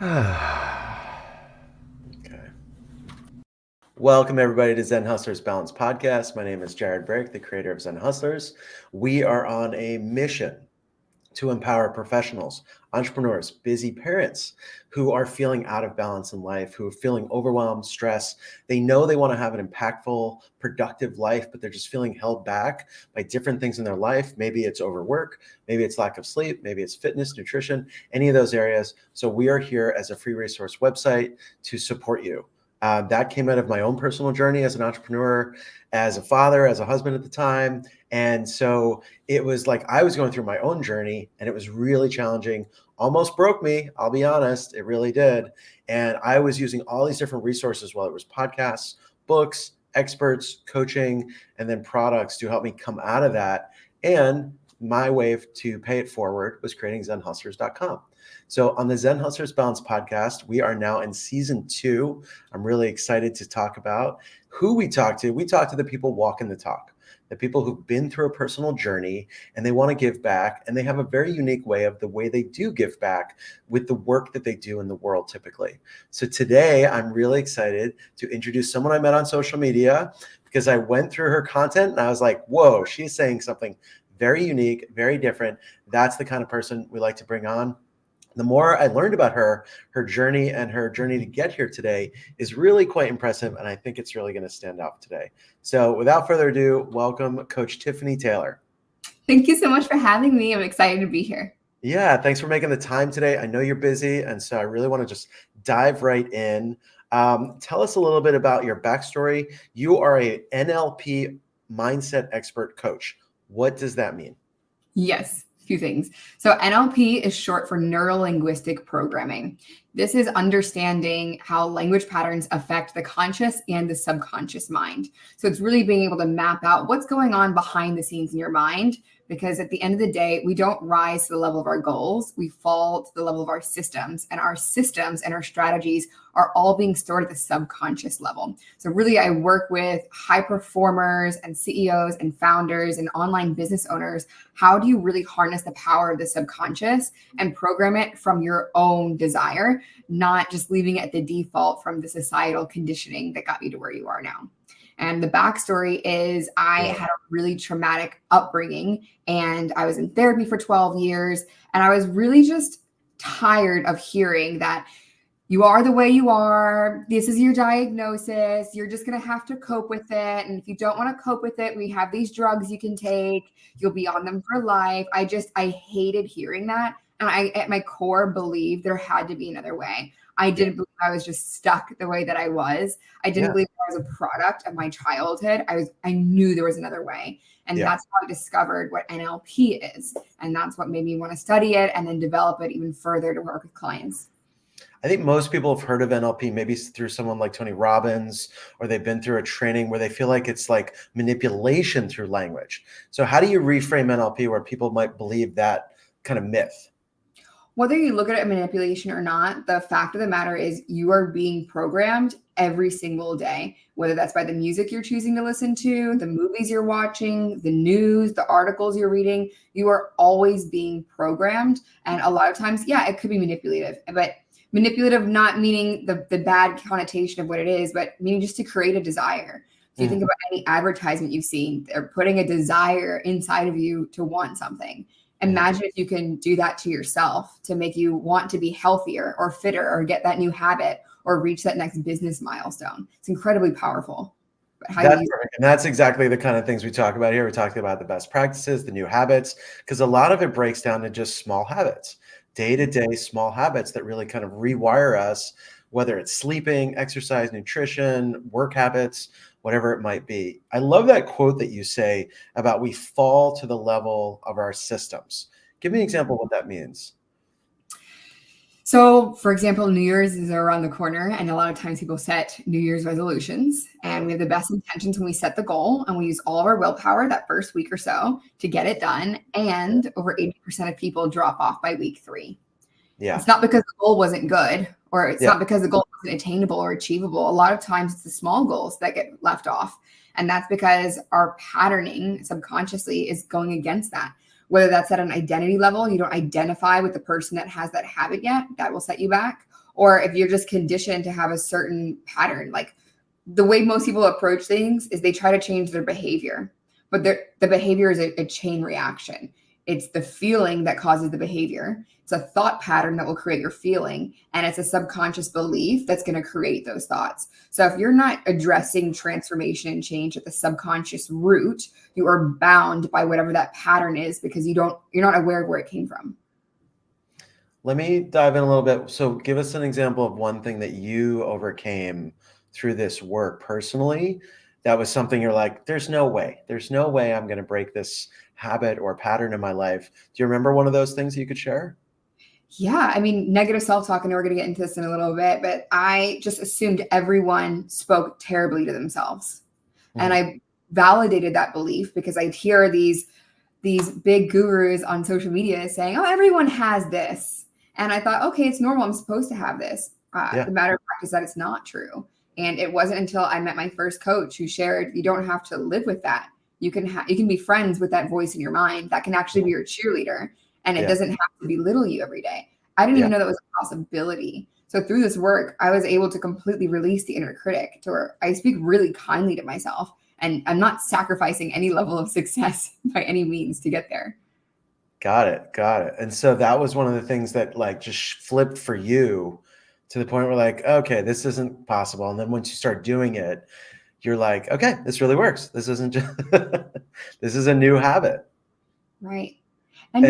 Okay. Welcome, everybody, to Zen Hustlers Balance podcast. My name is Jared Brake, the creator of Zen Hustlers. We are on a mission to empower professionals, entrepreneurs, busy parents who are feeling out of balance in life, who are feeling overwhelmed, stressed. They know they want to have an impactful, productive life, but they're just feeling held back by different things in their life. Maybe it's overwork, maybe it's lack of sleep, maybe it's fitness, nutrition, any of those areas. So we are here as a free resource website to support you. That came out of my own personal journey as an entrepreneur, as a father, as a husband at the time. And so it was like I was going through my own journey and it was really challenging, almost broke me. I'll be honest, it really did. And I was using all these different resources, whether it was podcasts, books, experts, coaching, and then products to help me come out of that. And my way to pay it forward was creating zenhustlers.com. So on the Zen Hustlers Balance podcast, we are now in season 2. I'm really excited to talk about who we talk to. We talk to the people walking the talk, the people who've been through a personal journey and they want to give back, and they have a very unique way of the way they do give back with the work that they do in the world typically. So today I'm really excited to introduce someone I met on social media because I went through her content and I was like, whoa, she's saying something very unique, very different. That's the kind of person we like to bring on. The more I learned about her journey and her journey to get here today is really quite impressive. And I think it's really going to stand out today. So without further ado, welcome Coach Tiffany Taylor. Thank you so much for having me. I'm excited to be here. Yeah, thanks for making the time today. I know you're busy. And so I really want to just dive right in. Tell us a little bit about your backstory. You are a NLP mindset expert coach. What does that mean? Yes, a few things. So NLP is short for neuro-linguistic programming. This is understanding how language patterns affect the conscious and the subconscious mind. So it's really being able to map out what's going on behind the scenes in your mind, because at the end of the day, we don't rise to the level of our goals. We fall to the level of our systems, and our systems and our strategies are all being stored at the subconscious level. So really, I work with high performers and CEOs and founders and online business owners. How do you really harness the power of the subconscious and program it from your own desire, not just leaving it at the default from the societal conditioning that got you to where you are now? And the backstory is I had a really traumatic upbringing, and I was in therapy for 12 years. And I was really just tired of hearing that you are the way you are. This is your diagnosis. You're just going to have to cope with it. And if you don't want to cope with it, we have these drugs you can take. You'll be on them for life. I hated hearing that. And I, at my core, believed there had to be another way. I didn't believe I was just stuck the way that I was. I didn't believe I was a product of my childhood. I knew there was another way. And that's how I discovered what NLP is. And that's what made me want to study it and then develop it even further to work with clients. I think most people have heard of NLP, maybe through someone like Tony Robbins, or they've been through a training where they feel like it's like manipulation through language. So how do you reframe NLP where people might believe that kind of myth? Whether you look at it as manipulation or not, the fact of the matter is you are being programmed every single day, whether that's by the music you're choosing to listen to, the movies you're watching, the news, the articles you're reading. You are always being programmed. And a lot of times, it could be manipulative, but manipulative not meaning the bad connotation of what it is, but meaning just to create a desire. If you think about any advertisement you've seen, they're putting a desire inside of you to want something. Imagine if you can do that to yourself to make you want to be healthier or fitter or get that new habit or reach that next business milestone. It's incredibly powerful. And that's exactly the kind of things we talk about here. We're talking about the best practices, the new habits, because a lot of it breaks down to just small habits, day-to-day small habits that really kind of rewire us, whether it's sleeping, exercise, nutrition, work habits, whatever it might be. I love that quote that you say about we fall to the level of our systems. Give me an example of what that means. So, for example, New Year's is around the corner, and a lot of times people set New Year's resolutions, and we have the best intentions when we set the goal, and we use all of our willpower that first week or so to get it done. And over 80% of people drop off by week 3. It's not because the goal wasn't good, or it's not because the goal wasn't attainable or achievable. A lot of times it's the small goals that get left off. And that's because our patterning subconsciously is going against that. Whether that's at an identity level, you don't identify with the person that has that habit yet, that will set you back. or if you're just conditioned to have a certain pattern. Like the way most people approach things is they try to change their behavior, but the behavior is a chain reaction. It's the feeling that causes the behavior. It's a thought pattern that will create your feeling, and it's a subconscious belief that's going to create those thoughts. So if you're not addressing transformation and change at the subconscious root, you are bound by whatever that pattern is because you're not aware of where it came from. Let me dive in a little bit. So give us an example of one thing that you overcame through this work personally. That was something you're like, there's no way I'm going to break this habit or pattern in my life. Do you remember one of those things you could share? Yeah, I mean, negative self-talk, and we're going to get into this in a little bit, but I just assumed everyone spoke terribly to themselves. And I validated that belief because I'd hear these big gurus on social media saying, oh, everyone has this. And I thought, okay, it's normal. I'm supposed to have this. The matter of fact is that it's not true. And it wasn't until I met my first coach who shared, you don't have to live with that. You can be friends with that voice in your mind. That can actually be your cheerleader. And it doesn't have to belittle you every day. I didn't even know that was a possibility. So through this work, I was able to completely release the inner critic to where I speak really kindly to myself. And I'm not sacrificing any level of success by any means to get there. Got it. And so that was one of the things that like just flipped for you to the point where like, okay, this isn't possible. And then once you start doing it, you're like, okay, this really works. This isn't just, this is a new habit. Right. And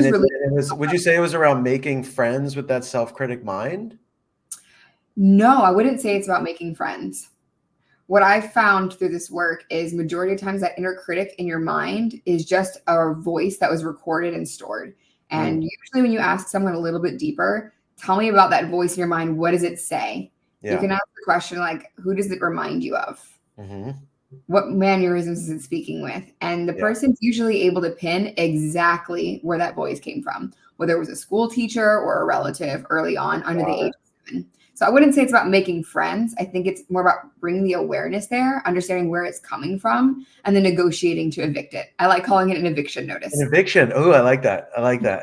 would you say it was around making friends with that self-critic mind? No, I wouldn't say it's about making friends. What I've found through this work is majority of times that inner critic in your mind is just a voice that was recorded and stored. And usually when you ask someone a little bit deeper, tell me about that voice in your mind. What does it say? You can ask the question like, who does it remind you of? What mannerisms is it speaking with? And the person's usually able to pin exactly where that voice came from, whether it was a school teacher or a relative early on under the age of 7. So I wouldn't say it's about making friends. I think it's more about bringing the awareness there, understanding where it's coming from, and then negotiating to evict it. I like calling it an eviction notice. An eviction. Oh, I like that.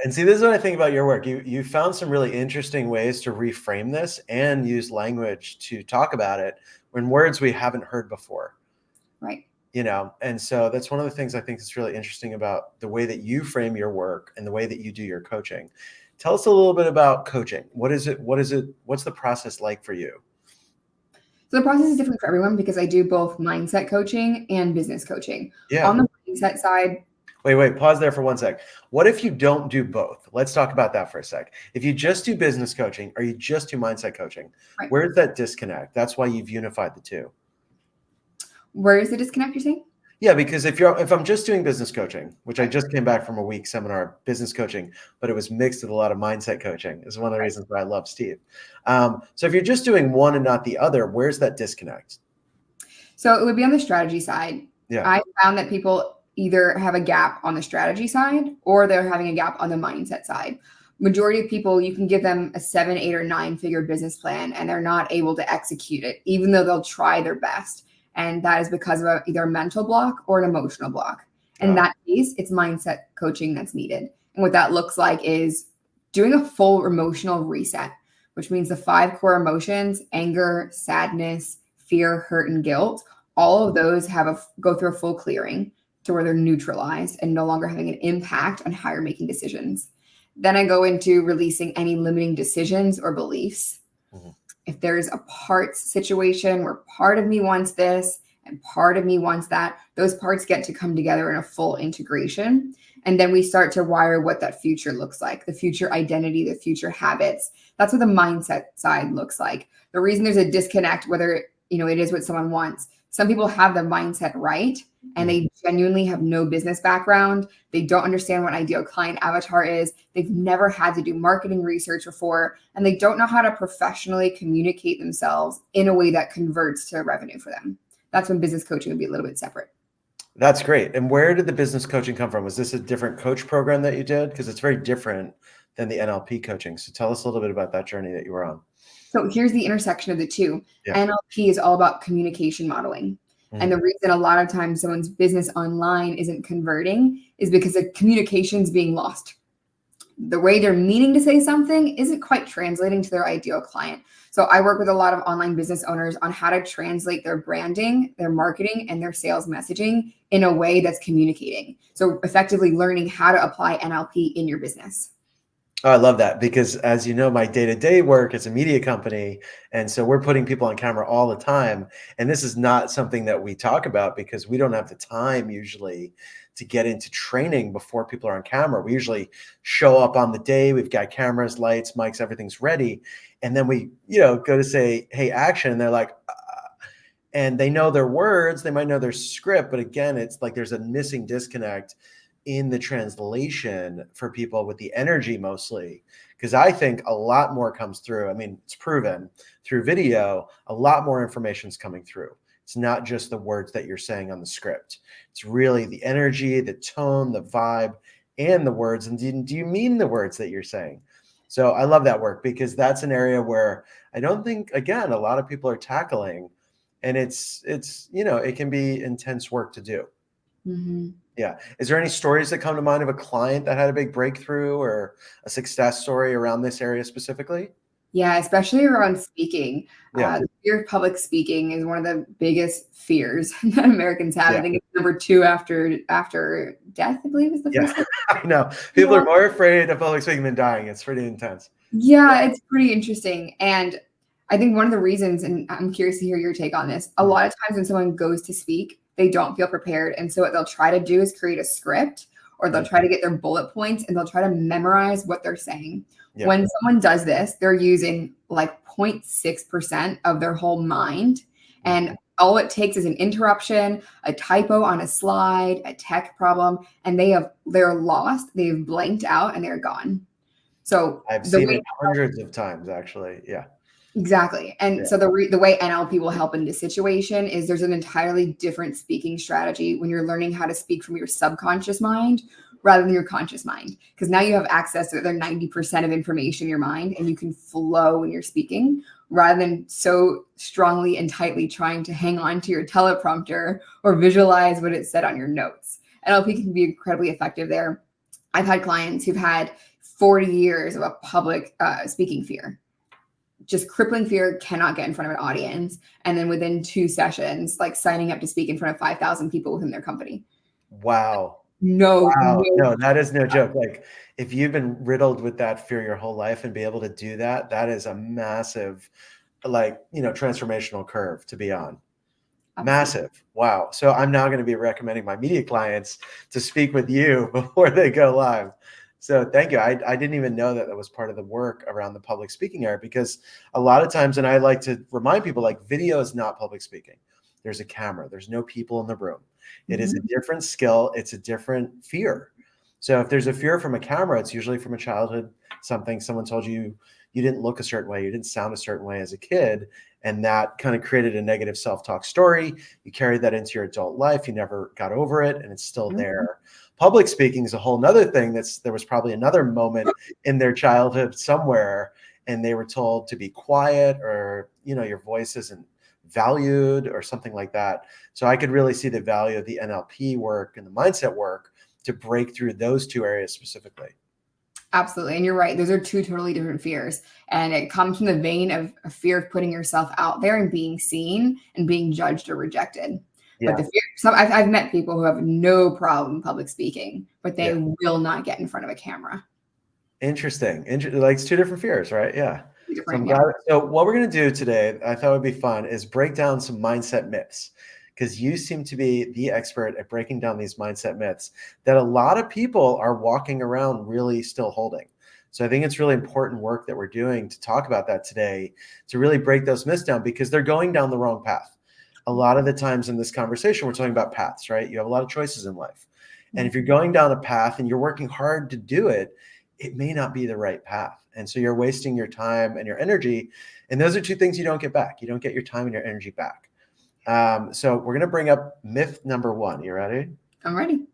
And see, this is what I think about your work. You found some really interesting ways to reframe this and use language to talk about it in words we haven't heard before. Right. And so that's one of the things I think is really interesting about the way that you frame your work and the way that you do your coaching. Tell us a little bit about coaching. What is it? What's the process like for you? So the process is different for everyone because I do both mindset coaching and business coaching. Yeah. On the mindset side. Wait, pause there for 1 sec. What if you don't do both? Let's talk about that for a sec. If you just do business coaching or you just do mindset coaching, where's that disconnect? That's why you've unified the two. Where is the disconnect, you're saying? Yeah, because if I'm just doing business coaching, which I just came back from a week seminar, business coaching, but it was mixed with a lot of mindset coaching, is one of the reasons why I love Steve. So if you're just doing one and not the other, where's that disconnect? So it would be on the strategy side. Yeah. I found that people either have a gap on the strategy side or they're having a gap on the mindset side. Majority of people, you can give them a 7, 8, or 9-figure business plan and they're not able to execute it, even though they'll try their best. And that is because of either a mental block or an emotional block. In that case, it's mindset coaching that's needed. And what that looks like is doing a full emotional reset, which means the 5 core emotions: anger, sadness, fear, hurt, and guilt. All of those go through a full clearing to where they're neutralized and no longer having an impact on how you're making decisions. Then I go into releasing any limiting decisions or beliefs. If there's a parts situation where part of me wants this and part of me wants that, those parts get to come together in a full integration. And then we start to wire what that future looks like, the future identity, the future habits. That's what the mindset side looks like. The reason there's a disconnect, whether it is what someone wants. Some people have the mindset right and they genuinely have no business background. They don't understand what an ideal client avatar is. They've never had to do marketing research before, and they don't know how to professionally communicate themselves in a way that converts to revenue for them. That's when business coaching would be a little bit separate. That's great. And where did the business coaching come from? Was this a different coach program that you did? Because it's very different than the NLP coaching. So tell us a little bit about that journey that you were on. So here's the intersection of the two. NLP is all about communication modeling. And the reason a lot of times someone's business online isn't converting is because the communication is being lost. the way they're meaning to say something isn't quite translating to their ideal client. So I work with a lot of online business owners on how to translate their branding, their marketing, and their sales messaging in a way that's communicating. So effectively learning how to apply NLP in your business. Oh, I love that because as you know, my day-to-day work is a media company. And so we're putting people on camera all the time. And this is not something that we talk about because we don't have the time usually to get into training before people are on camera. We usually show up on the day, we've got cameras, lights, mics, everything's ready. And then we, go to say, hey, action. And they're like, and they know their words, they might know their script, but again, it's like there's a missing disconnect in the translation for people with the energy mostly. Because I think a lot more comes through. I mean, it's proven through video, a lot more information is coming through. It's not just the words that you're saying on the script. It's really the energy, the tone, the vibe, and the words. And do you mean the words that you're saying? So I love that work because that's an area where I don't think, again, a lot of people are tackling. And it's it can be intense work to do. Mm-hmm. Yeah. Is there any stories that come to mind of a client that had a big breakthrough or a success story around this area specifically? Yeah, especially around speaking. Yeah. The fear of public speaking is one of the biggest fears that Americans have. I Yeah. think it's number two after death, I believe is the Yeah. first one. I know. People are more afraid of public speaking than dying. It's pretty intense. Yeah, it's pretty interesting. And I think one of the reasons, and I'm curious to hear your take on this, a lot of times when someone goes to speak, they don't feel prepared. And so what they'll try to do is create a script or they'll try to get their bullet points and they'll try to memorize what they're saying. Yeah. When someone does this, they're using like 0.6% of their whole mind. And all it takes is an interruption, a typo on a slide, a tech problem, and they're lost, they've blanked out, and they're gone. So I've seen it hundreds of times, actually. Yeah. exactly. And so the way NLP will help in this situation is there's an entirely different speaking strategy when you're learning how to speak from your subconscious mind rather than your conscious mind. Because now you have access to the other 90% of information in your mind and you can flow when you're speaking rather than so strongly and tightly trying to hang on to your teleprompter or visualize what it said on your notes. NLP can be incredibly effective there. I've had clients who've had 40 years of a public speaking fear, just crippling fear, cannot get in front of an audience. And then within 2 sessions, like signing up to speak in front of 5,000 people within their company. Wow. No, That is no joke. Like if you've been riddled with that fear your whole life and be able to do that, that is a massive, transformational curve to be on. Massive. Wow. So I'm now going to be recommending my media clients to speak with you before they go live. So thank you. I didn't even know that was part of the work around the public speaking area because a lot of times, and I like to remind people, like video is not public speaking. There's a camera. There's no people in the room. It is a different skill. It's a different fear. So if there's a fear from a camera, it's usually from a childhood, someone told you didn't look a certain way, you didn't sound a certain way as a kid, and that kind of created a negative self-talk story. You carried that into your adult life. You never got over it, and it's still there. Public speaking is a whole nother thing. There was probably another moment in their childhood somewhere, and they were told to be quiet or, your voice isn't valued or something like that. So I could really see the value of the NLP work and the mindset work to break through those two areas specifically. Absolutely. And you're right. Those are two totally different fears. And it comes from the vein of a fear of putting yourself out there and being seen and being judged or rejected. Yeah. But the fear, I've met people who have no problem public speaking, but they will not get in front of a camera. Interesting. Like it's two different fears, right? Yeah. Different, So what we're going to do today, I thought would be fun, is break down some mindset myths because you seem to be the expert at breaking down these mindset myths that a lot of people are walking around really still holding. So I think it's really important work that we're doing to talk about that today, to really break those myths down because they're going down the wrong path. A lot of the times in this conversation, we're talking about paths, right? You have a lot of choices in life. And if you're going down a path and you're working hard to do it, it may not be the right path. And so you're wasting your time and your energy. And those are two things you don't get back. You don't get your time and your energy back. So we're going to bring up myth number 1. You ready? I'm ready.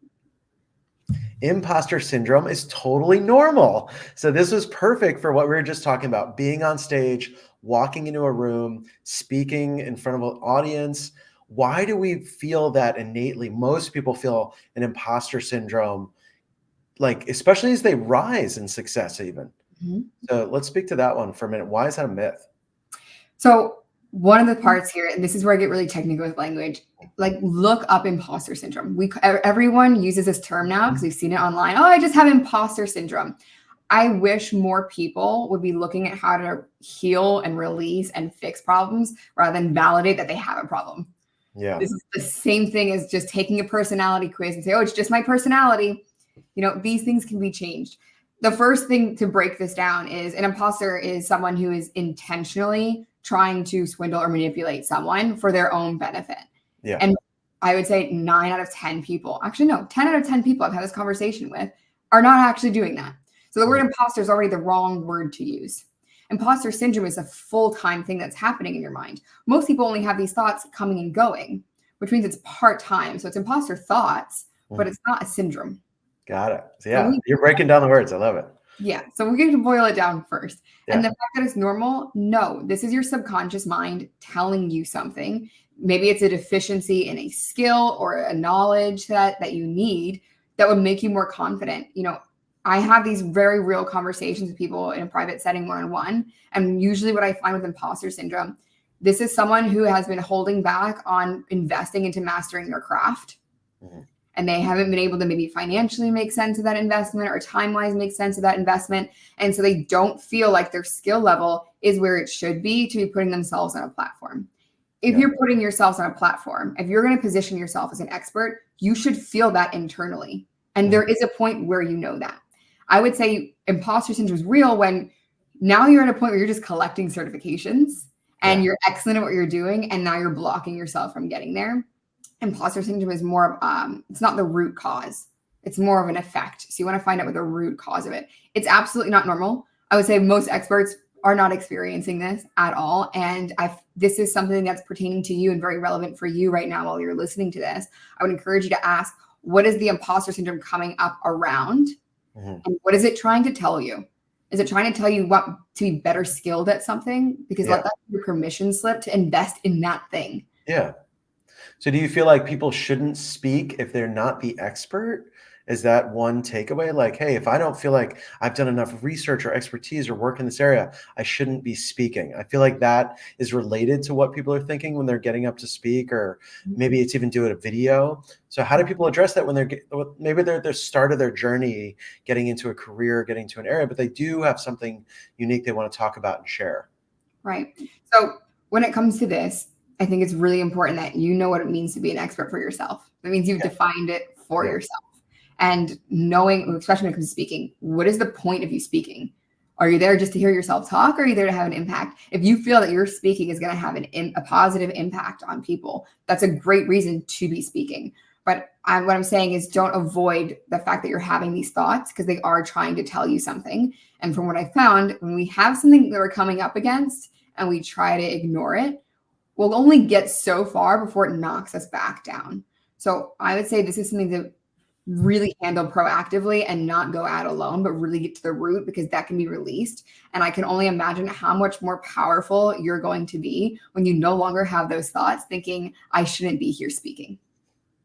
Imposter syndrome is totally normal. So this was perfect for what we were just talking about, being on stage, walking into a room, speaking in front of an audience. Why do we feel that innately? Most people feel an imposter syndrome like, especially as they rise in success even. Mhm. So let's speak to that one for a minute. Why is that a myth? So one of the parts here, and this is where I get really technical with language, like look up imposter syndrome. Everyone uses this term now because we've seen it online. Oh, I just have imposter syndrome. I wish more people would be looking at how to heal and release and fix problems rather than validate that they have a problem. Yeah. This is the same thing as just taking a personality quiz and say, oh, it's just my personality. These things can be changed. The first thing to break this down is an imposter is someone who is intentionally trying to swindle or manipulate someone for their own benefit. Yeah. And I would say 9 out of 10 people, actually, no, 10 out of 10 people I've had this conversation with are not actually doing that. So the word imposter is already the wrong word to use. Imposter syndrome is a full-time thing that's happening in your mind. Most people only have these thoughts coming and going, which means it's part-time. So it's imposter thoughts, but it's not a syndrome. Got it. So yeah, you're breaking down the words. I love it. Yeah. So we're going to boil it down first. Yeah. And the fact that it's normal, no, this is your subconscious mind telling you something. Maybe it's a deficiency in a skill or a knowledge that you need that would make you more confident. I have these very real conversations with people in a private setting, one-on-one. And usually what I find with imposter syndrome, this is someone who has been holding back on investing into mastering their craft. And they haven't been able to maybe financially make sense of that investment or time-wise make sense of that investment. And so they don't feel like their skill level is where it should be to be putting themselves on a platform. If you're putting yourselves on a platform, if you're going to position yourself as an expert, you should feel that internally. And there is a point where you know that. I would say imposter syndrome is real when now you're at a point where you're just collecting certifications and you're excellent at what you're doing. And now you're blocking yourself from getting there. Imposter syndrome is more of, it's not the root cause. It's more of an effect. So you want to find out what the root cause of it. It's absolutely not normal. I would say most experts are not experiencing this at all. And this is something that's pertaining to you and very relevant for you right now while you're listening to this. I would encourage you to ask, what is the imposter syndrome coming up around? And what is it trying to tell you? Is it trying to tell you what to be better skilled at something? Because let that be your permission slip to invest in that thing. Yeah. So do you feel like people shouldn't speak if they're not the expert? Is that one takeaway? Like, hey, if I don't feel like I've done enough research or expertise or work in this area, I shouldn't be speaking. I feel like that is related to what people are thinking when they're getting up to speak, or maybe it's even doing a video. So how do people address that when maybe they're at the start of their journey, getting into a career, getting to an area, but they do have something unique they want to talk about and share? Right. So when it comes to this, I think it's really important that you know what it means to be an expert for yourself. That means you've defined it for yourself. And knowing, especially when it comes to speaking, what is the point of you speaking? Are you there just to hear yourself talk, or are you there to have an impact? If you feel that your speaking is going to have a positive impact on people, that's a great reason to be speaking. But what I'm saying is don't avoid the fact that you're having these thoughts, because they are trying to tell you something. And from what I found, when we have something that we're coming up against and we try to ignore it, we'll only get so far before it knocks us back down. So I would say this is something to really handle proactively and not go at alone, but really get to the root, because that can be released. And I can only imagine how much more powerful you're going to be when you no longer have those thoughts thinking, I shouldn't be here speaking.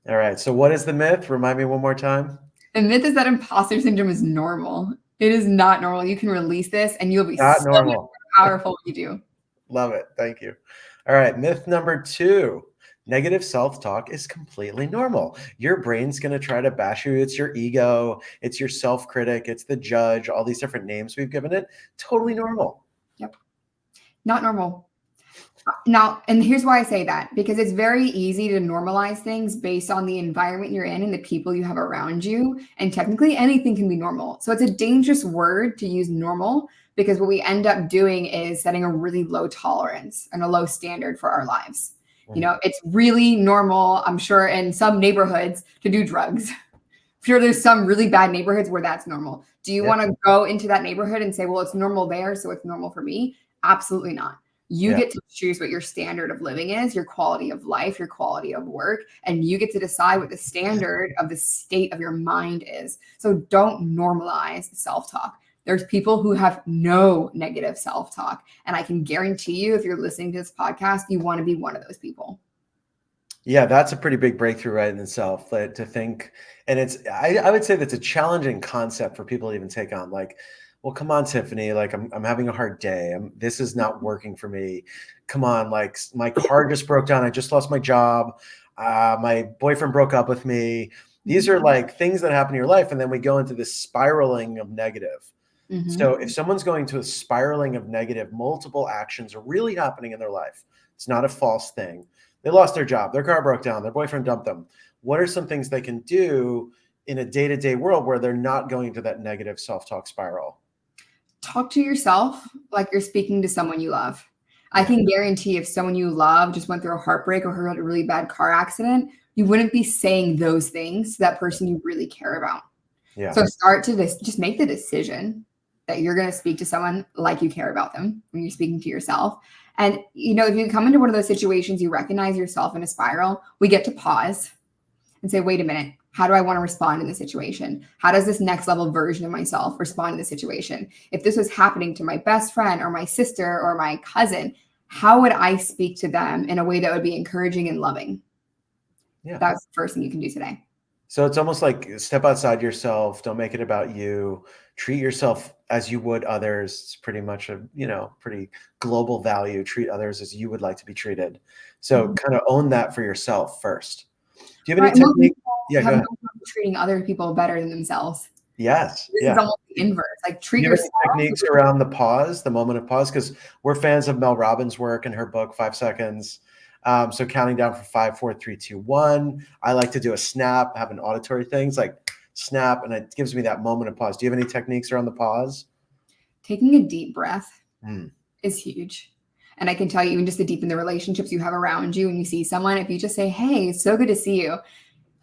All right. So what is the myth? Remind me one more time. The myth is that imposter syndrome is normal. It is not normal. You can release this and you'll be Not so normal. much more powerful when you do. Love it. Thank you. All right. Myth number 2. Negative self-talk is completely normal. Your brain's going to try to bash you. It's your ego. It's your self-critic. It's the judge. All these different names we've given it. Totally normal. Yep. Not normal. Now, and here's why I say that, because it's very easy to normalize things based on the environment you're in and the people you have around you. And technically anything can be normal. So it's a dangerous word to use, normal, because what we end up doing is setting a really low tolerance and a low standard for our lives. It's really normal, I'm sure, in some neighborhoods to do drugs. I'm sure there's some really bad neighborhoods where that's normal. Do you want to go into that neighborhood and say, well, it's normal there, so it's normal for me? Absolutely not. You get to choose what your standard of living is, your quality of life, your quality of work, and you get to decide what the standard of the state of your mind is. So don't normalize self-talk. There's people who have no negative self-talk. And I can guarantee you, if you're listening to this podcast, you want to be one of those people. Yeah, that's a pretty big breakthrough right in itself, like, to think, and I would say that's a challenging concept for people to even take on. Like, well, come on, Tiffany, like I'm having a hard day. This is not working for me. Come on, like my car just broke down. I just lost my job. My boyfriend broke up with me. These are like things that happen in your life, and then we go into this spiraling of negative. So Mm-hmm. if someone's going to a spiraling of negative, multiple actions are really happening in their life. It's not a false thing. They lost their job, their car broke down, their boyfriend dumped them. What are some things they can do in a day-to-day world where they're not going to that negative self-talk spiral? Talk to yourself like you're speaking to someone you love. I Yeah. can guarantee if someone you love just went through a heartbreak or had a really bad car accident, you wouldn't be saying those things to that person you really care about. Yeah. So start to just make the decision that you're going to speak to someone like you care about them when you're speaking to yourself. And if you come into one of those situations, you recognize yourself in a spiral, we get to pause and say, wait a minute, how do I want to respond in this situation? How does this next level version of myself respond to the situation? If this was happening to my best friend or my sister or my cousin, how would I speak to them in a way that would be encouraging and loving? Yeah. That's the first thing you can do today. So it's almost like step outside yourself. Don't make it about you. Treat yourself as you would others. It's pretty much a, pretty global value. Treat others as you would like to be treated. So Mhm. kind of own that for yourself first. Do you have any Right. Most technique? people Yeah, go have no ahead. problem treating other people better than themselves. Yes. This is Yeah. almost the inverse. Like Do treat you have any yourself. techniques around the pause, the moment of pause? Because we're fans of Mel Robbins' work and her book, 5 Seconds. So counting down for 5, 4, 3, 2, 1. I like to do a snap, have an auditory things like snap, and it gives me that moment of pause. Do you have any techniques around the pause? Taking a deep breath Mm, is huge. And I can tell you, even just to deepen the relationships you have around you when you see someone, if you just say, hey, it's so good to see you,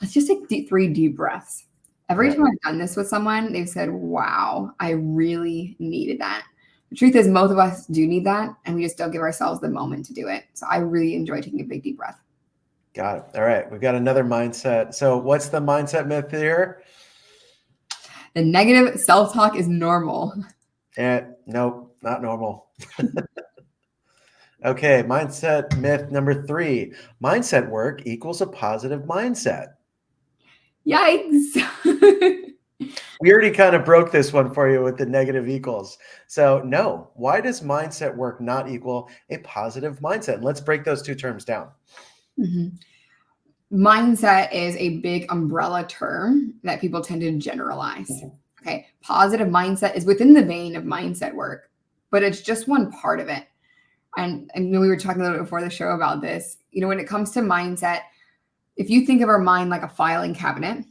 let's just take 3 deep breaths. Every yeah, time I've done this with someone, they've said, wow, I really needed that. The truth is, most of us do need that, and we just don't give ourselves the moment to do it. So I really enjoy taking a big, deep breath. got it. All right, we've got another mindset. So what's the mindset myth here? The negative self talk is normal. Nope, not normal. Okay, mindset myth number 3. Mindset work equals a positive mindset. Yikes. We already kind of broke this one for you with the negative equals. So no, why does mindset work not equal a positive mindset? And let's break those two terms down. Mhm. Mindset is a big umbrella term that people tend to generalize. Okay. Positive mindset is within the vein of mindset work, but it's just one part of it. And we were talking a little bit before the show about this. When it comes to mindset, if you think of our mind like a filing cabinet,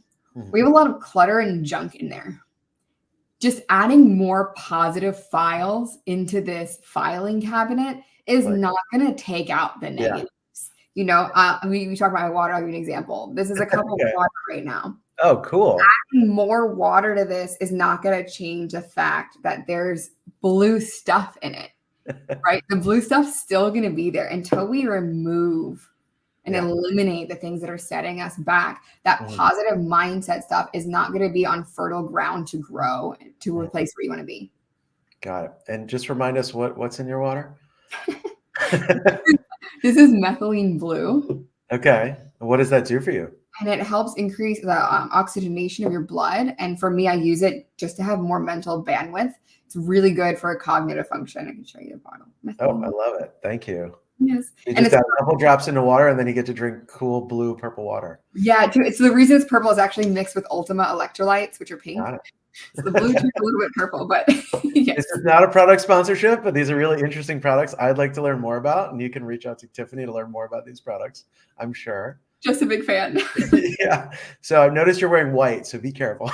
we have a lot of clutter and junk in there. Just adding more positive files into this filing cabinet is Like, not going to take out the yeah. negatives. We talk about water. I'll give you an example. This is a cup of Okay. water right now. Oh, cool. Adding more water to this is not going to change the fact that there's blue stuff in it, right? The blue stuff's still going to be there until we remove and Yeah. eliminate the things that are setting us back. That Mhm. positive mindset stuff is not going to be on fertile ground to grow to a Mhm. place where you want to be. Got it. And just remind us what's in your water. This is methylene blue, Okay. What does that do for you? and it helps increase the oxygenation of your blood. And for me, I use it just to have more mental bandwidth. It's really good for cognitive function. I can show you the bottle. Oh, I Methylene. love it. Thank you. Yes. You And just it's add a couple drops into water and then you get to drink cool blue purple water. yeah, it's the reason it's purple is actually mixed with Ultima electrolytes, which are pink. Got it. So the blue turns a little bit purple, but yes. This is not a product sponsorship, but these are really interesting products I'd like to learn more about. And you can reach out to Tiffany to learn more about these products, I'm sure. Just a big fan. Yeah. So I've noticed you're wearing white, so be careful.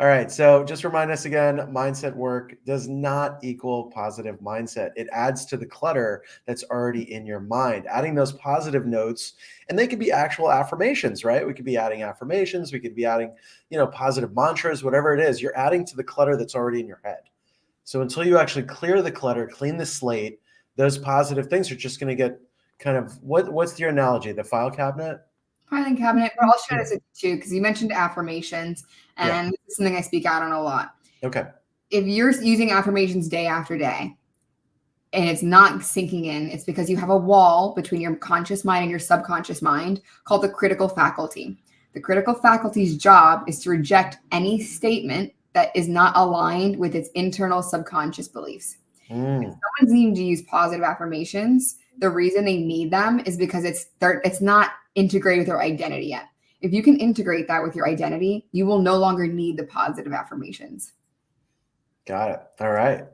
All right. So just remind us again, mindset work does not equal positive mindset. It adds to the clutter that's already in your mind, adding those positive notes, and they could be actual affirmations, right? We could be adding affirmations. We could be adding, positive mantras, whatever it is. You're adding to the clutter that's already in your head. So until you actually clear the clutter, clean the slate, those positive things are just going to get kind of, what's your analogy? The file cabinet? Filing cabinet, but I'll share Yeah. this with you too, because you mentioned affirmations, Yeah. and this is something I speak out on a lot. Okay. If you're using affirmations day after day, and it's not sinking in, it's because you have a wall between your conscious mind and your subconscious mind called the critical faculty. The critical faculty's job is to reject any statement that is not aligned with its internal subconscious beliefs. If someone's needing to use positive affirmations, the reason they need them is because it's not integrated with their identity yet. If you can integrate that with your identity, you will no longer need the positive affirmations. Got it. All right.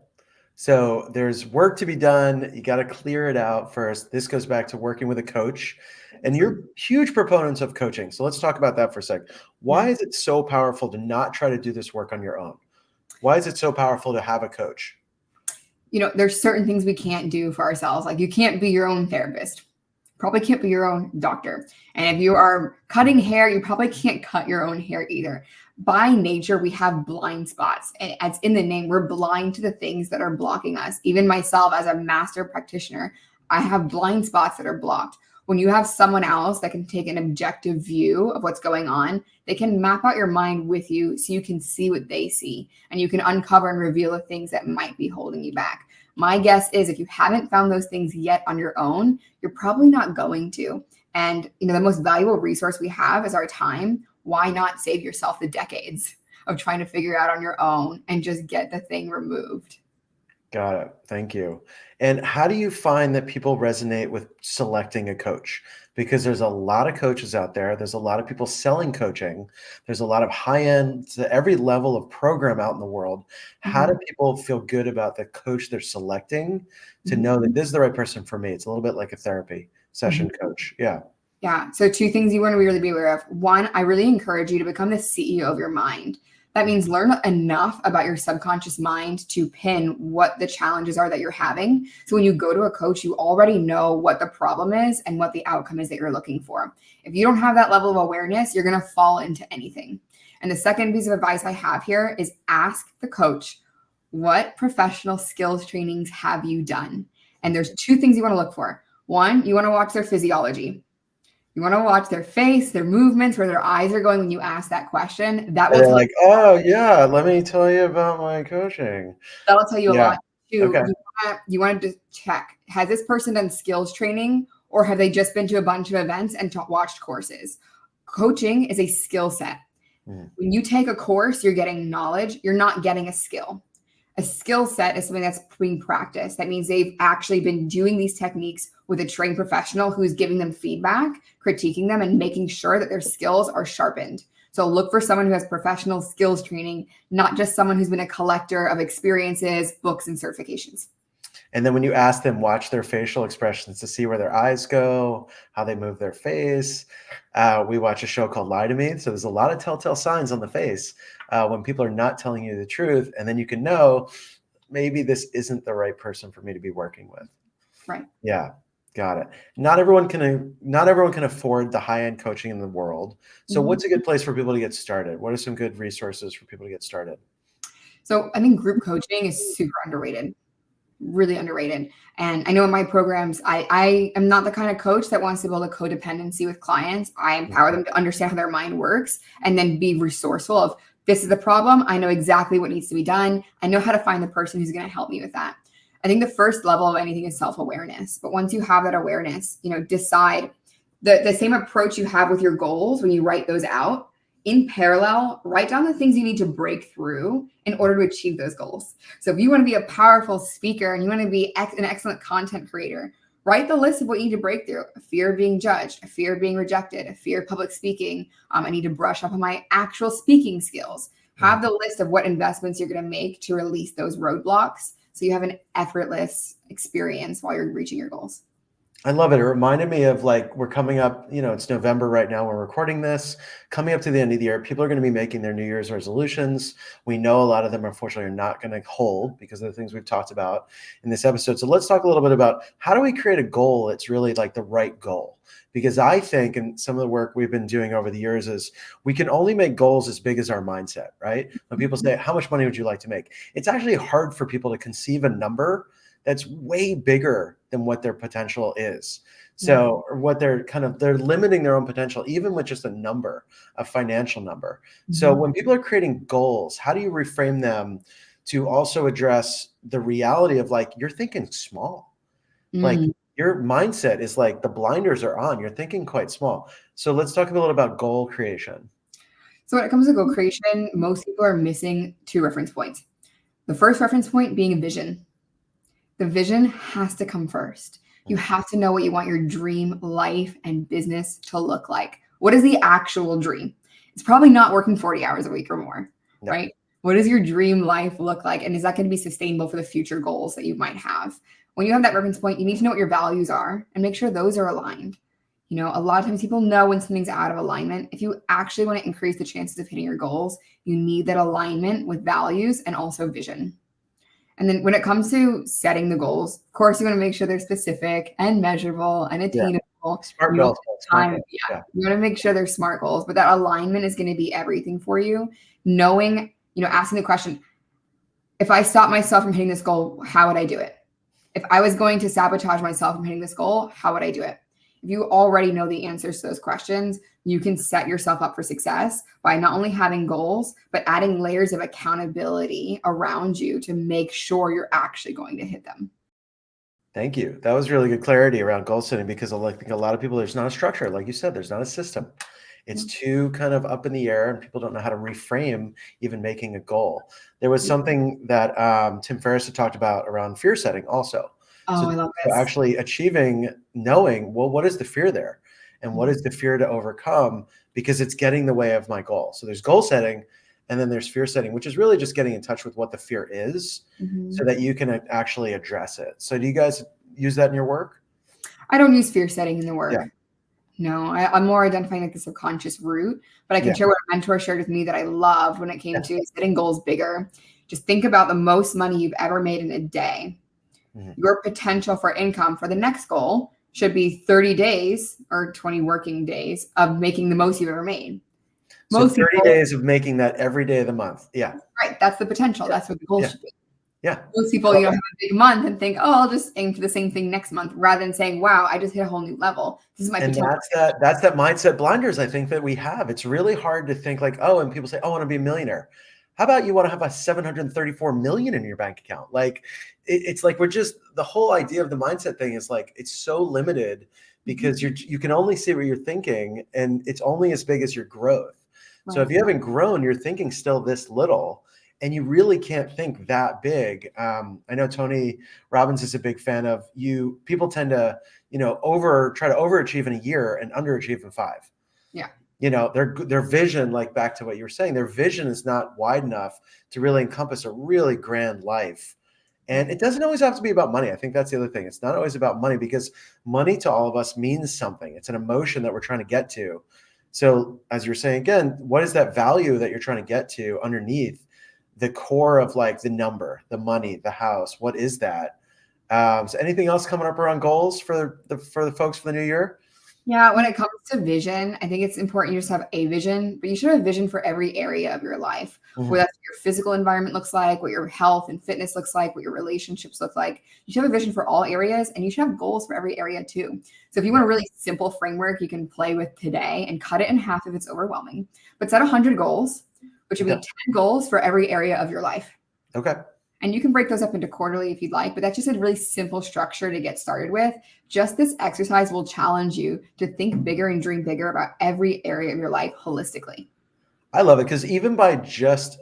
So there's work to be done. You got to clear it out first. This goes back to working with a coach, and you're huge proponents of coaching. So let's talk about that for a sec. Why is it so powerful to not try to do this work on your own? Why is it so powerful to have a coach? There's certain things we can't do for ourselves. Like you can't be your own therapist, probably can't be your own doctor. And if you are cutting hair, you probably can't cut your own hair either. By nature, we have blind spots. And as in the name, we're blind to the things that are blocking us. Even myself as a master practitioner, I have blind spots that are blocked. When you have someone else that can take an objective view of what's going on, they can map out your mind with you so you can see what they see and you can uncover and reveal the things that might be holding you back. My guess is if you haven't found those things yet on your own, you're probably not going to. And the most valuable resource we have is our time. Why not save yourself the decades of trying to figure out on your own and just get the thing removed? Got it. Thank you. And how do you find that people resonate with selecting a coach? Because there's a lot of coaches out there. There's a lot of people selling coaching. There's a lot of high-end to every level of program out in the world. How do people feel good about the coach they're selecting to know that this is the right person for me? It's a little bit like a therapy session coach. Yeah. Yeah. So 2 things you want to really be aware of. 1, I really encourage you to become the CEO of your mind. That means learn enough about your subconscious mind to pin what the challenges are that you're having. So when you go to a coach, you already know what the problem is and what the outcome is that you're looking for. If you don't have that level of awareness, you're going to fall into anything. And the second piece of advice I have here is ask the coach, what professional skills trainings have you done? And there's 2 things you want to look for. 1, you want to watch their physiology. You want to watch their face, their movements, where their eyes are going when you ask that question. That will They're tell like, oh yeah, let me tell you about my coaching. that'll tell you a lot too. Okay. You want to check, has this person done skills training or have they just been to a bunch of events and watched courses? Coaching is a skill set. When you take a course, you're getting knowledge. You're not getting a skill. A skill set is something that's being practiced. That means they've actually been doing these techniques with a trained professional who's giving them feedback, critiquing them, and making sure that their skills are sharpened. So look for someone who has professional skills training, not just someone who's been a collector of experiences, books, and certifications. And then when you ask them, watch their facial expressions to see where their eyes go, how they move their face. We watch a show called Lie to Me. So there's a lot of telltale signs on the face when people are not telling you the truth. And then you can know maybe this isn't the right person for me to be working with. Right. Yeah. Got it. Not everyone can afford the high-end coaching in the world. So what's a good place for people to get started? What are some good resources for people to get started? So I think group coaching is super underrated. Really underrated. And I know in my programs, I am not the kind of coach that wants to build a codependency with clients. I empower them to understand how their mind works and then be resourceful of this is the problem. I know exactly what needs to be done. I know how to find the person who's going to help me with that. I think the first level of anything is self-awareness. But once you have that awareness, decide the same approach you have with your goals when you write those out. In parallel, write down the things you need to break through in order to achieve those goals. So if you want to be a powerful speaker and you want to be an excellent content creator, write the list of what you need to break through. A fear of being judged, a fear of being rejected, a fear of public speaking. I need to brush up on my actual speaking skills. Have the list of what investments you're going to make to release those roadblocks so you have an effortless experience while you're reaching your goals. I love it. It reminded me of we're coming up, it's November right now. We're recording this, coming up to the end of the year. People are going to be making their New Year's resolutions. We know a lot of them, unfortunately, are not going to hold because of the things we've talked about in this episode. So let's talk a little bit about how do we create a goal that's really the right goal? Because I think, and some of the work we've been doing over the years is we can only make goals as big as our mindset, right? When people say, how much money would you like to make? It's actually hard for people to conceive a number that's way bigger than what their potential is. So, or what they're limiting their own potential, even with just a number, a financial number. So when people are creating goals, how do you reframe them to also address the reality of like, you're thinking small. Like Mm. your mindset is like the blinders are on. You're thinking quite small. So let's talk a little about goal creation. So when it comes to goal creation, most people are missing 2 reference points. The first reference point being a vision. The vision has to come first. You have to know what you want your dream life and business to look like. What is the actual dream? It's probably not working 40 hours a week or more, No. right? What does your dream life look like? And is that going to be sustainable for the future goals that you might have? When you have that reference point, you need to know what your values are and make sure those are aligned. You know, a lot of times people know when something's out of alignment. If you actually want to increase the chances of hitting your goals, you need that alignment with values and also vision. And then when it comes to setting the goals, of course, you want to make sure they're specific and measurable and attainable. Smart You don't goals. have time. Yeah. You want to make sure they're smart goals, but that alignment is going to be everything for you. Knowing, asking the question, if I stop myself from hitting this goal, how would I do it? If I was going to sabotage myself from hitting this goal, how would I do it? If you already know the answers to those questions, you can set yourself up for success by not only having goals, but adding layers of accountability around you to make sure you're actually going to hit them. Thank you. That was really good clarity around goal setting because I think a lot of people, there's not a structure. Like you said, there's not a system. It's too kind of up in the air and people don't know how to reframe even making a goal. There was something that Tim Ferriss had talked about around fear setting also. Oh, So I love this. actually achieving, knowing, well, what is the fear there? And what is the fear to overcome? Because it's getting in the way of my goal. So there's goal setting and then there's fear setting, which is really just getting in touch with what the fear is so that you can actually address it. So do you guys use that in your work? I don't use fear setting in the work. Yeah. No, I'm more identifying like the subconscious root, but I can share what a mentor shared with me that I loved when it came to setting goals bigger. Just think about the most money you've ever made in a day. Your potential for income for the next goal should be 30 days or 20 working days of making the most you've ever made. So 30 days of making that every day of the month. Yeah. Right. That's the potential. That's what the goal should be. Yeah. Most people, have a big month and think, oh, I'll just aim for the same thing next month, rather than saying, wow, I just hit a whole new level. This is my potential. That's that mindset blinders I think that we have. It's really hard to think like, oh, and people say, oh, I want to be a millionaire. How about you want to have a 734 million in your bank account? Like it's like the whole idea of the mindset thing is like it's so limited because you can only see what you're thinking and it's only as big as your growth. Right. So if you haven't grown, you're thinking still this little. And you really can't think that big. I know Tony Robbins is a big fan of you. People tend to, try to overachieve in a year and underachieve in 5. Yeah. Their vision, like back to what you were saying, their vision is not wide enough to really encompass a really grand life. And it doesn't always have to be about money. I think that's the other thing. It's not always about money because money to all of us means something. It's an emotion that we're trying to get to. So as you're saying, again, what is that value that you're trying to get to underneath the core of like the number, the money, the house? What is that? So anything else coming up around goals for the folks for the new year? Yeah, when it comes to vision, I think it's important you just have a vision, but you should have a vision for every area of your life, whether that's what your physical environment looks like, what your health and fitness looks like, what your relationships look like. You should have a vision for all areas and you should have goals for every area too. So if you want a really simple framework you can play with today and cut it in half if it's overwhelming, but set 100 goals, which would be 10 goals for every area of your life. Okay. And you can break those up into quarterly if you'd like, but that's just a really simple structure to get started with. Just this exercise will challenge you to think bigger and dream bigger about every area of your life holistically. I love it because even by just,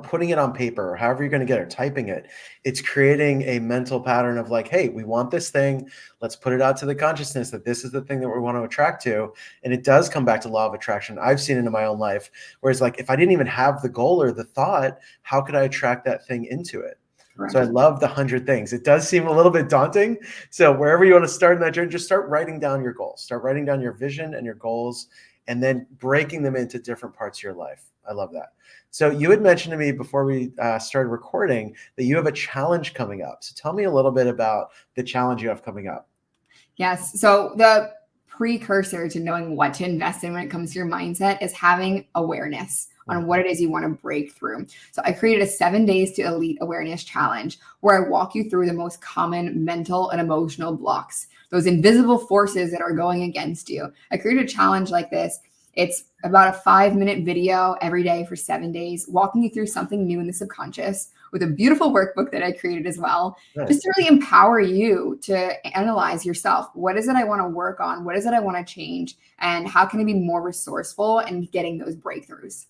putting it on paper or however you're going to get it, typing it, it's creating a mental pattern of like, hey, we want this thing. Let's put it out to the consciousness that this is the thing that we want to attract to. And it does come back to law of attraction. I've seen it in my own life. Whereas like, if I didn't even have the goal or the thought, how could I attract that thing into it? Right. So I love the 100 things. It does seem a little bit daunting. So wherever you want to start in that journey, just start writing down your goals, start writing down your vision and your goals, and then breaking them into different parts of your life. I love that. So you had mentioned to me before we started recording that you have a challenge coming up. So tell me a little bit about the challenge you have coming up. Yes. So the precursor to knowing what to invest in when it comes to your mindset is having awareness on what it is you want to break through. So I created a 7 days to elite awareness challenge where I walk you through the most common mental and emotional blocks, those invisible forces that are going against you. I created a challenge like this. It's about a 5-minute video every day for 7 days, walking you through something new in the subconscious with a beautiful workbook that I created as well, Nice. just to really empower you to analyze yourself. What is it I want to work on? What is it I want to change? And how can I be more resourceful in getting those breakthroughs?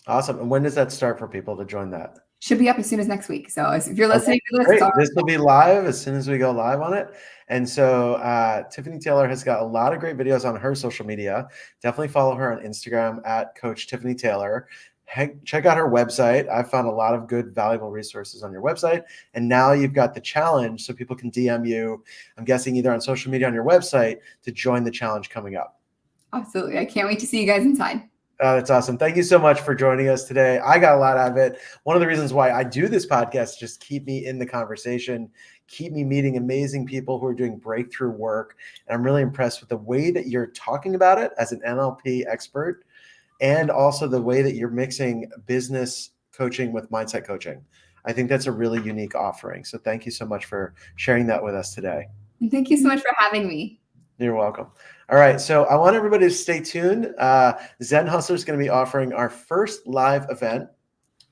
Awesome. And when does that start for people to join that? Should be up as soon as next week. So if you're Okay, listening to this, great. it's This will be live as soon as we go live on it. And so Tiffany Taylor has got a lot of great videos on her social media. Definitely follow her on Instagram at Coach Tiffany Taylor. Check out her website. I've found a lot of good, valuable resources on your website. And now you've got the challenge so people can DM you, I'm guessing either on social media or on your website, to join the challenge coming up. Absolutely. I can't wait to see you guys inside. That's awesome. Thank you so much for joining us today. I got a lot out of it. One of the reasons why I do this podcast is just keep me in the conversation, keep me meeting amazing people who are doing breakthrough work. And I'm really impressed with the way that you're talking about it as an NLP expert, and also the way that you're mixing business coaching with mindset coaching. I think that's a really unique offering. So thank you so much for sharing that with us today. And thank you so much for having me. You're welcome. All right. So I want everybody to stay tuned. Zen Hustlers is going to be offering our first live event.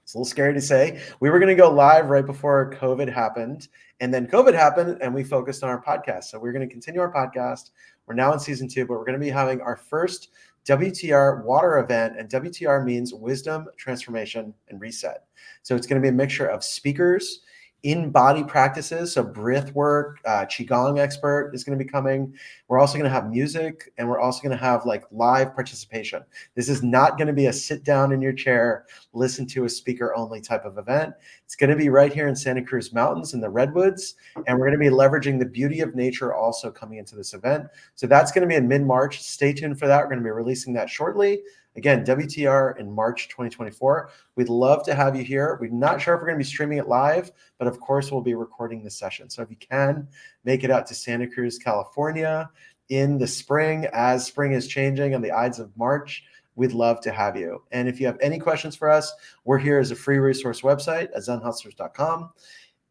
It's a little scary to say. We were going to go live right before COVID happened. And then COVID happened and we focused on our podcast. So we're going to continue our podcast. We're now in season 2, but we're going to be having our first WTR water event. And WTR means wisdom, transformation, and reset. So it's going to be a mixture of speakers, in-body practices, so breath work, Qigong expert is going to be coming. We're also going to have music, and we're also going to have like live participation. This is not going to be a sit down in your chair, listen to a speaker only type of event. It's going to be right here in Santa Cruz Mountains in the Redwoods, and we're going to be leveraging the beauty of nature also coming into this event. So that's going to be in mid-March. Stay tuned for that. We're going to be releasing that shortly. Again, WTR in March 2024. We'd love to have you here. We're not sure if we're going to be streaming it live, but of course, we'll be recording this session. So if you can, make it out to Santa Cruz, California in the spring, as spring is changing on the Ides of March, we'd love to have you. And if you have any questions for us, we're here as a free resource website at zenhustlers.com.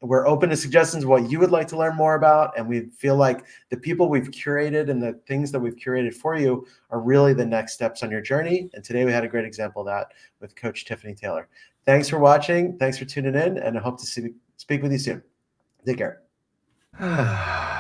We're open to suggestions of what you would like to learn more about. And we feel like the people we've curated and the things that we've curated for you are really the next steps on your journey. And today we had a great example of that with Coach Tiffany Taylor. Thanks for watching. Thanks for tuning in. And I hope to speak with you soon. Take care.